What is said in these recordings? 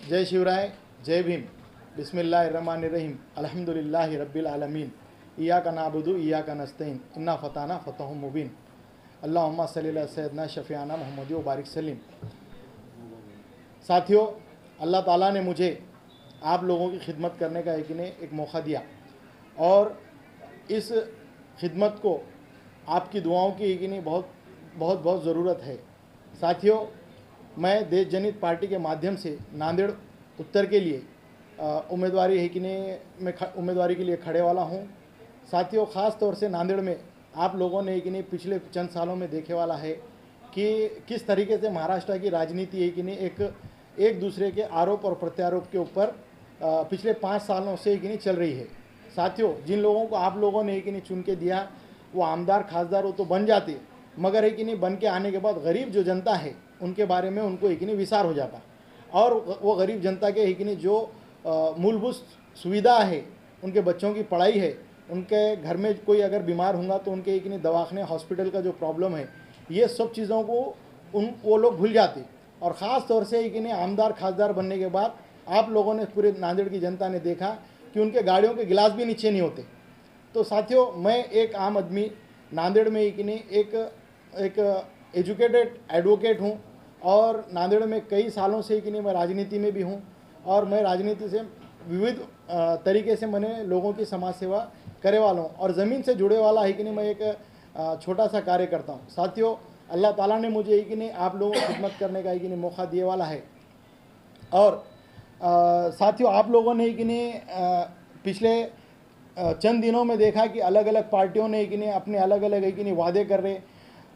जय शिवराय, जय भीम। बिस्मिल्लाहिर्रहमानिर्रहीम। अल्हम्दुलिल्लाहि रब्बिल आलमीन। इय्याका नअबुदु इय्याका नस्तईन। इन्ना फताना फतहुम मुबीन। अल्लाहुम्मा सल्लि अला सय्यदना शफीअना मुहम्मद व बारिक सल्लिम। साथियों, अल्लाह ताला ने मुझे आप लोगों की खिदमत करने का एक मौका दिया और इस खिदमत को आपकी दुआओं की बहुत बहुत बहुत ज़रूरत है। साथियों, मैं देश जनहित पार्टी के माध्यम से नांदेड़ उत्तर के लिए उम्मीदवारी मैं उम्मीदवारी के लिए खड़े वाला हूँ। साथियों, ख़ास तौर से नांदेड़ में आप लोगों ने पिछले चंद सालों में देखे वाला है कि किस तरीके से महाराष्ट्र की राजनीति एक दूसरे के आरोप और प्रत्यारोप के ऊपर पिछले 5 सालों से चल रही है। साथियों, जिन लोगों को आप लोगों ने चुन के दिया वो आमदार खासदार वो तो बन जाते, मगर बन के आने के बाद गरीब जो जनता है उनके बारे में उनको विसार हो जाता और वो गरीब जनता के जो मूलभूत सुविधा है, उनके बच्चों की पढ़ाई है, उनके घर में कोई अगर बीमार होगा तो उनके दवाखाने हॉस्पिटल का जो प्रॉब्लम है, ये सब चीज़ों को वो लोग भूल जाते। और ख़ास तौर से आमदार खासदार बनने के बाद आप लोगों ने, पूरे नांदेड़ की जनता ने देखा कि उनके गाड़ियों के गिलास भी नीचे नहीं होते। तो साथियों, मैं एक आम आदमी नांदेड़ में एक एजुकेटेड एडवोकेट हूँ और नांदेड़ में कई सालों से मैं राजनीति में भी हूँ और मैं राजनीति से विविध तरीके से मैंने लोगों की समाज सेवा करे वाला हूँ और ज़मीन से जुड़े वाला है मैं एक छोटा सा कार्य करता हूँ। साथियों, अल्लाह ताला ने मुझे आप लोगों को खिदमत करने का मौका दिए वाला है। और साथियों, आप लोगों ने पिछले चंद दिनों में देखा कि अलग अलग पार्टियों ने अपने अलग अलग वादे कर रहे।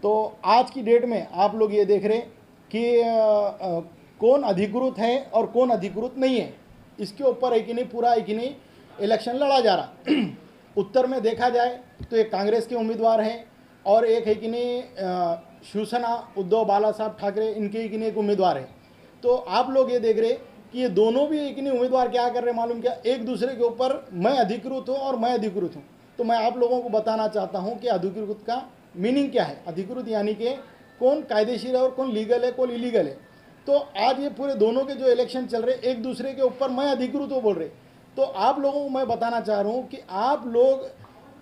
तो आज की डेट में आप लोग ये देख रहे कि कौन अधिकृत है और कौन अधिकृत नहीं है, इसके ऊपर पूरा इलेक्शन लड़ा जा रहा। उत्तर में देखा जाए तो एक कांग्रेस के उम्मीदवार हैं और एक शिवसेना उद्धव बाला साहब ठाकरे इनके एक उम्मीदवार है। तो आप लोग ये देख रहे कि ये दोनों भी उम्मीदवार क्या कर रहे हैं मालूम क्या, एक दूसरे के ऊपर मैं अधिकृत हूँ और मैं अधिकृत हूँ। तो मैं आप लोगों को बताना चाहता हूँ कि अधिकृत का मीनिंग क्या है। अधिकृत यानी कि कौन कायदेशीर है और कौन लीगल है, कौन इलीगल है। तो आज ये पूरे दोनों के जो इलेक्शन चल रहे, एक दूसरे के ऊपर मैं अधिकृत हो बोल रहे। तो आप लोगों को मैं बताना चाह रहा हूँ कि आप लोग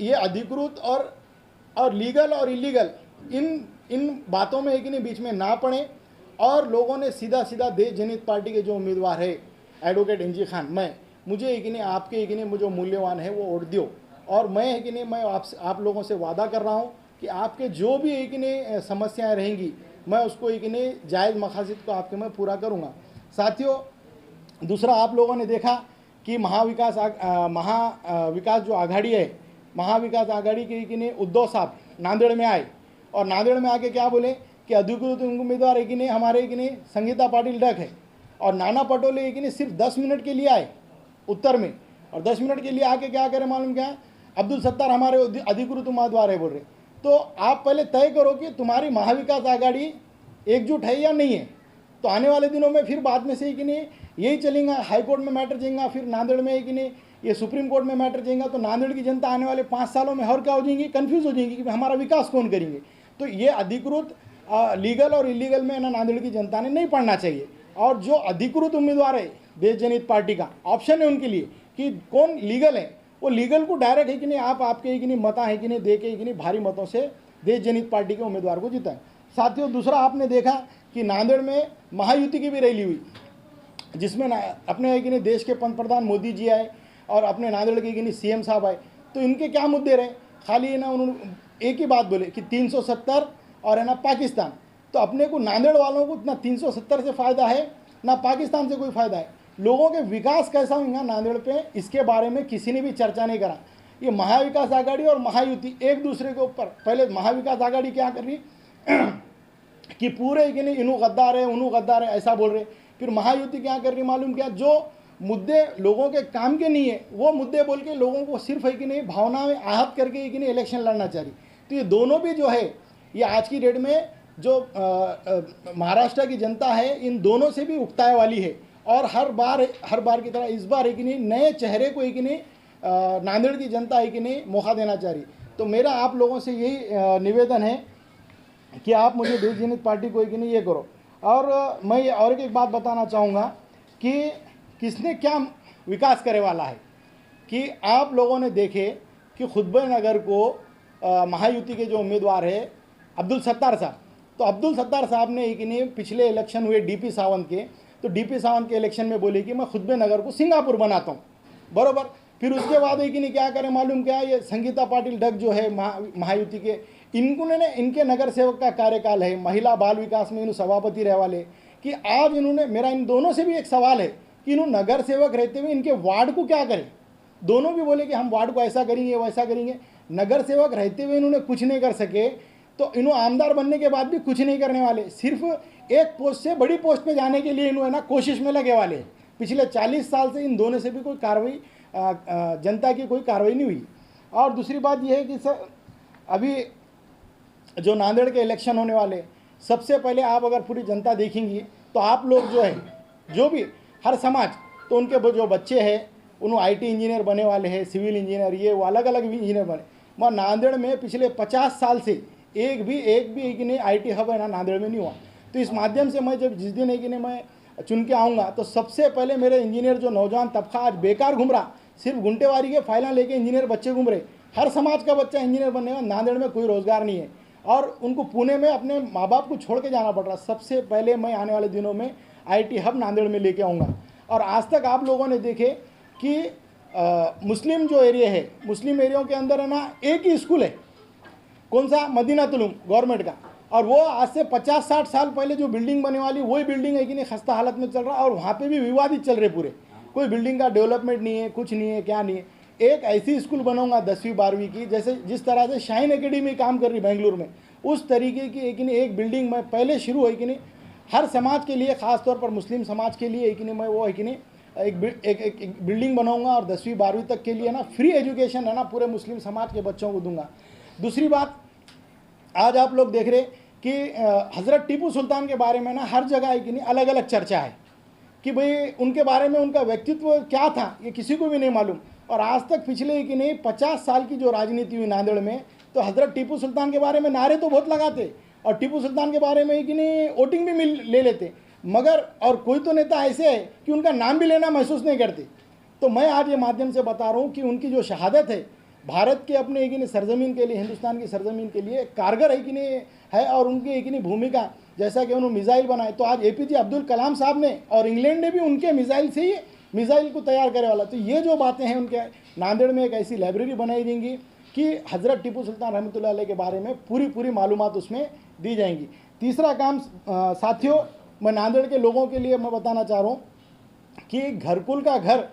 ये अधिकृत और लीगल और इलीगल इन बातों में बीच में ना पड़े और लोगों ने सीधा सीधा देश जनहित पार्टी के जो उम्मीदवार है एडवोकेट एनजी खान, मुझे आपके जो मूल्यवान है वो वोट दियो। और मैं आप लोगों से वादा कर रहा हूँ कि आपके जो भी समस्याएं रहेंगी मैं उसको जायज़ मकासद को आपके मैं पूरा करूँगा। साथियों, दूसरा आप लोगों ने देखा कि महाविकास जो आघाड़ी है, महाविकास आघाड़ी के उद्धव साहब नांदेड़ में आए और नांदेड़ में आके क्या बोले कि अधिकृत उम्मीदवार हमारे संगीता पाटिल डक है और नाना पटोले सिर्फ 10 मिनट के लिए आए उत्तर में और 10 मिनट के लिए आके क्या करें मालूम क्या, अब्दुल सत्तार हमारे अधिकृत उम्मीदवार है बोल रहे। तो आप पहले तय करो कि तुम्हारी महाविकास आघाड़ी एकजुट है या नहीं है। तो आने वाले दिनों में फिर बाद में से यही चलेगा, हाईकोर्ट में मैटर जाएगा, फिर नांदेड़ में ये सुप्रीम कोर्ट में मैटर जाएगा। तो नांदेड़ की जनता आने वाले 5 सालों में और क्या हो जाएंगी, कन्फ्यूज हो जाएंगी कि हमारा विकास कौन करेंगे। तो ये अधिकृत लीगल और इलीगल में नांदेड़ की जनता ने नहीं पढ़ना चाहिए। और जो अधिकृत उम्मीदवार है देश जनहित पार्टी का, ऑप्शन है उनके लिए कि कौन लीगल है, वो लीगल को डायरेक्ट आपके मता दे के भारी मतों से देश जनहित पार्टी के उम्मीदवार को जीता है। साथियों, दूसरा आपने देखा कि नांदेड़ में महायुति की भी रैली हुई जिसमें अपने देश के पंतप्रधान मोदी जी आए और अपने नांदेड़ के सीएम साहब आए। तो इनके क्या मुद्दे रहे, खाली उन्होंने एक ही बात बोले कि 370 और पाकिस्तान। तो अपने को नांदेड़ वालों को ना 370 से फ़ायदा है ना पाकिस्तान से कोई फ़ायदा है। लोगों के विकास कैसा होगा नांदेड़ पे, इसके बारे में किसी ने भी चर्चा नहीं करा। ये महाविकास आघाड़ी और महायुति एक दूसरे के ऊपर, पहले महाविकास आघाड़ी क्या कर रही कि पूरे इनू गद्दार है ऐसा बोल रहे। फिर महायुति क्या कर रही मालूम क्या, जो मुद्दे लोगों के काम के नहीं है वो मुद्दे बोल के लोगों को सिर्फ भावना में आहत करके इलेक्शन लड़ना चाह रही। तो ये दोनों भी जो है, ये आज की डेट में जो महाराष्ट्र की जनता है इन दोनों से भी उकताए वाली है और हर बार की तरह इस बार नए चेहरे को नांदेड़ की जनता मौका देना चाह रही। तो मेरा आप लोगों से यही निवेदन है कि आप मुझे देश जनहित पार्टी को ये करो। और मैं और एक बात बताना चाहूँगा कि किसने क्या विकास करे वाला है। कि आप लोगों ने देखे कि खुतबनगर को महायुति के जो उम्मीदवार है अब्दुल सत्तार साहब, तो अब्दुल सत्तार साहब ने कि नहीं पिछले इलेक्शन हुए डीपी सावंत के, तो डीपी सावंत के इलेक्शन में बोले कि मैं खुतबनगर को सिंगापुर बनाता हूँ, बराबर। फिर उसके बाद कि नहीं क्या करें मालूम क्या, ये संगीता पाटिल डग जो है महायुति के, इन्होंने इनके नगर सेवक का कार्यकाल है, महिला बाल विकास में इन्होंने सभापति रहे वाले, कि आज इन्होंने, मेरा इन दोनों से भी एक सवाल है कि इन्होंने नगर सेवक रहते हुए इनके वार्ड को क्या करें। दोनों भी बोले कि हम वार्ड को ऐसा करेंगे वैसा करेंगे, नगर सेवक रहते हुए इन्होंने कुछ नहीं कर सके, तो इन्होंने आमदार बनने के बाद भी कुछ नहीं करने वाले, सिर्फ एक पोस्ट से बड़ी पोस्ट पे जाने के लिए इन्होंने ना कोशिश में लगे वाले। पिछले 40 साल से इन दोनों से भी कोई कार्रवाई, जनता की कोई कार्रवाई नहीं हुई। और दूसरी बात यह है कि सर अभी जो नांदेड़ के इलेक्शन होने वाले, सबसे पहले आप अगर पूरी जनता देखेंगी तो आप लोग जो है, जो भी हर समाज, तो उनके जो बच्चे हैं उन्होंने आईटी इंजीनियर बने वाले हैं, सिविल इंजीनियर, ये वो अलग अलग इंजीनियर बने। मगर नांदेड़ में पिछले 50 साल से एक भी कि नहीं आईटी हब है ना नांदेड़ में नहीं हुआ। तो इस माध्यम से मैं जब जिस दिन है कि नहीं मैं चुन के आऊँगा, तो सबसे पहले मेरे इंजीनियर जो नौजवान तबका आज बेकार घूम रहा, सिर्फ गुंटेवारी के फाइलें लेके इंजीनियर बच्चे घूम रहे, हर समाज का बच्चा इंजीनियर बनने में, नांदेड़ में कोई रोज़गार नहीं है और उनको पुणे में अपने माँ बाप को छोड़ के जाना पड़ रहा। सबसे पहले मैं आने वाले दिनों में आईटी हब नांदेड़ में लेके आऊँगा। और आज तक आप लोगों ने देखे कि मुस्लिम जो एरिया है, मुस्लिम एरियाओं के अंदर है ना एक ही स्कूल है, कौन सा, मदीनातुल उलूम गवर्नमेंट का, और वो आज से 50-60 साल पहले जो बिल्डिंग बने वाली वही बिल्डिंग है कि नहीं खस्ता हालत में चल रहा, और वहाँ पे भी विवादित चल रहे पूरे, कोई बिल्डिंग का डेवलपमेंट नहीं है, कुछ नहीं है, क्या नहीं है। एक ऐसी स्कूल बनाऊंगा 10वीं 12वीं की, जैसे जिस तरह से शाइन एकेडमी काम कर रही बेंगलुरु में, उस तरीके की एक बिल्डिंग मैं पहले शुरू है कि नहीं हर समाज के लिए, ख़ास तौर पर मुस्लिम समाज के लिए है कि नहीं, मैं वो है कि नहीं एक बिल्डिंग बनाऊंगा और 10वीं 12वीं तक के लिए ना फ्री एजुकेशन है ना पूरे मुस्लिम समाज के बच्चों को दूंगा। दूसरी बात, आज आप लोग देख रहे कि हज़रत टीपू सुल्तान के बारे में ना हर जगह है कि नहीं अलग अलग चर्चा है कि भाई उनके बारे में, उनका व्यक्तित्व क्या था ये किसी को भी नहीं मालूम। और आज तक पिछले कि नहीं 50 साल की जो राजनीति हुई नांदेड़ में, तो हज़रत टीपू सुल्तान के बारे में नारे तो बहुत लगाते और टीपू सुल्तान के बारे में कि नहीं वोटिंग भी ले लेते, मगर और कोई तो नेता ऐसे है कि उनका नाम भी लेना महसूस नहीं करते। तो मैं आज ये माध्यम से बता रहा हूँ कि उनकी जो शहादत है भारत के अपने एक नहीं सरजमीन के लिए, हिंदुस्तान की सरजमीन के लिए कारगर है कि नहीं है, और उनकी एक नहीं भूमिका, जैसा कि उन्होंने मिसाइल बनाए, तो आज एपीजे अब्दुल कलाम साहब ने और इंग्लैंड ने भी उनके मिसाइल से ही मिसाइल को तैयार करे वाला। तो ये जो बातें हैं उनके, नांदेड़ में एक ऐसी लाइब्रेरी बनाई जाएंगी कि हज़रत टीपू सुल्तान रहमतुल्लाह अलैह के बारे में पूरी मालूमात उसमें दी जाएंगी। तीसरा काम साथियों, मैं नांदेड़ के लोगों के लिए मैं बताना चाह रहा हूँ कि घरकुल का घर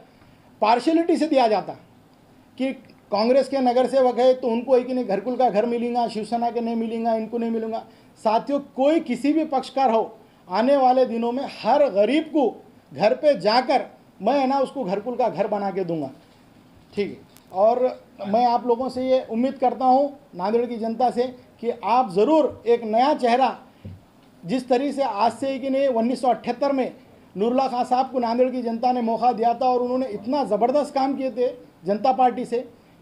पार्शलिटी से दिया जाता, कि कांग्रेस के नगर सेवक है तो उनको एक नहीं घरकुल का घर मिलेगा, शिवसेना के नहीं मिलेगा, इनको नहीं मिलूंगा। साथियों, कोई किसी भी पक्षकार हो, आने वाले दिनों में हर गरीब को घर पे जाकर मैं है ना उसको घरकुल का घर बना के दूंगा, ठीक है। और मैं आप लोगों से ये उम्मीद करता हूँ, नांदेड़ की जनता से, कि आप ज़रूर एक नया चेहरा, जिस तरीके से आज से कि नहीं 1978 में नूरुल्लाह खान साहब को नांदेड़ की जनता ने मौका दिया था और उन्होंने इतना ज़बरदस्त काम किए थे जनता पार्टी से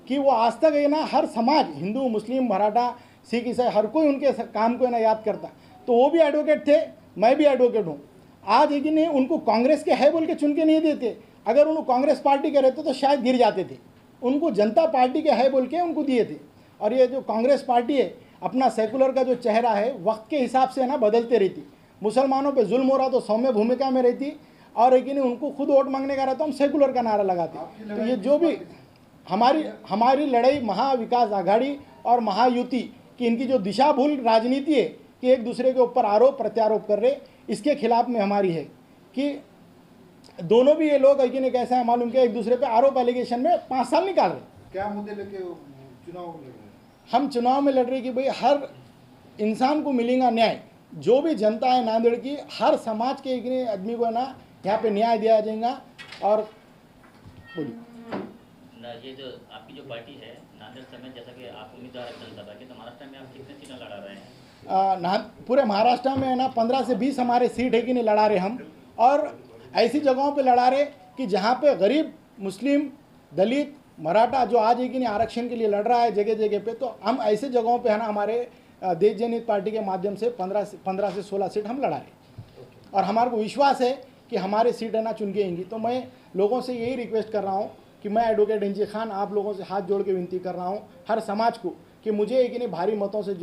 कि वो आज तक है ना हर समाज, हिंदू मुस्लिम मराठा सिख ईसाई, हर कोई उनके काम को है ना याद करता। तो वो भी एडवोकेट थे, मैं भी एडवोकेट हूँ। आज है कि नहीं उनको कांग्रेस के है बोल के चुन के नहीं देते, अगर उनको कांग्रेस पार्टी के रहते तो शायद गिर जाते थे, उनको जनता पार्टी के है बोल के उनको दिए थे। और ये जो कांग्रेस पार्टी है, अपना सेकुलर का जो चेहरा है वक्त के हिसाब से ना बदलते रहती, मुसलमानों पे जुल्म हो रहा तो सौम्य भूमिका में रहती, और है कि नहीं उनको खुद वोट मांगने का रहता हम सेकुलर का नारा लगाते। तो ये जो भी हमारी लड़ाई महाविकास आघाड़ी और महायुति की, इनकी जो दिशा भूल राजनीति है कि एक दूसरे के ऊपर आरोप प्रत्यारोप कर रहे, इसके खिलाफ में हमारी है कि दोनों भी ये लोग है कि नहीं कैसा है मालूम, कि एक दूसरे पे आरोप एलिगेशन में 5 साल निकाल रहे। क्या मुद्दे लेके चुनाव लड़ रहे हैं? हम चुनाव में लड़ रहे कि भाई हर इंसान को मिलेगा न्याय, जो भी जनता है नांदेड़ की, हर समाज के एक आदमी को ना यहाँ पे न्याय दिया जाएगा। और बोलिए ये जो आपकी जो पार्टी है नांदेड़ समेत, जैसा कि आप उम्मीदवार है जनसभा के, तो महाराष्ट्र में आप कितने सीटें लड़ा रहे हैं? पूरे महाराष्ट्र में है ना 15 से 20 हमारे सीट है कि नहीं लड़ा रहे हम, और ऐसी जगहों पे लड़ा रहे कि जहाँ पे गरीब, मुस्लिम, दलित, मराठा जो आज है कि नहीं आरक्षण के लिए लड़ रहा है जगह जगह पे, तो हम ऐसे जगहों पे है ना हमारे देश जनहित पार्टी के माध्यम से 15 से 16 सीट हम लड़ा रहे। और हमारे को विश्वास है कि हमारे सीट है ना चुन के आएंगी। तो मैं लोगों से यही रिक्वेस्ट कर रहा हूँ कि मैं एडवोकेट एनजी खान आप लोगों से हाथ जोड़ के विनती कर रहा हूँ, हर समाज को, कि मुझे एक नहीं भारी मतों से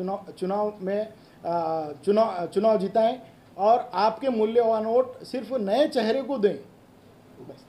चुनाव जिताएं और आपके मूल्यवान वोट सिर्फ नए चेहरे को दें। बस।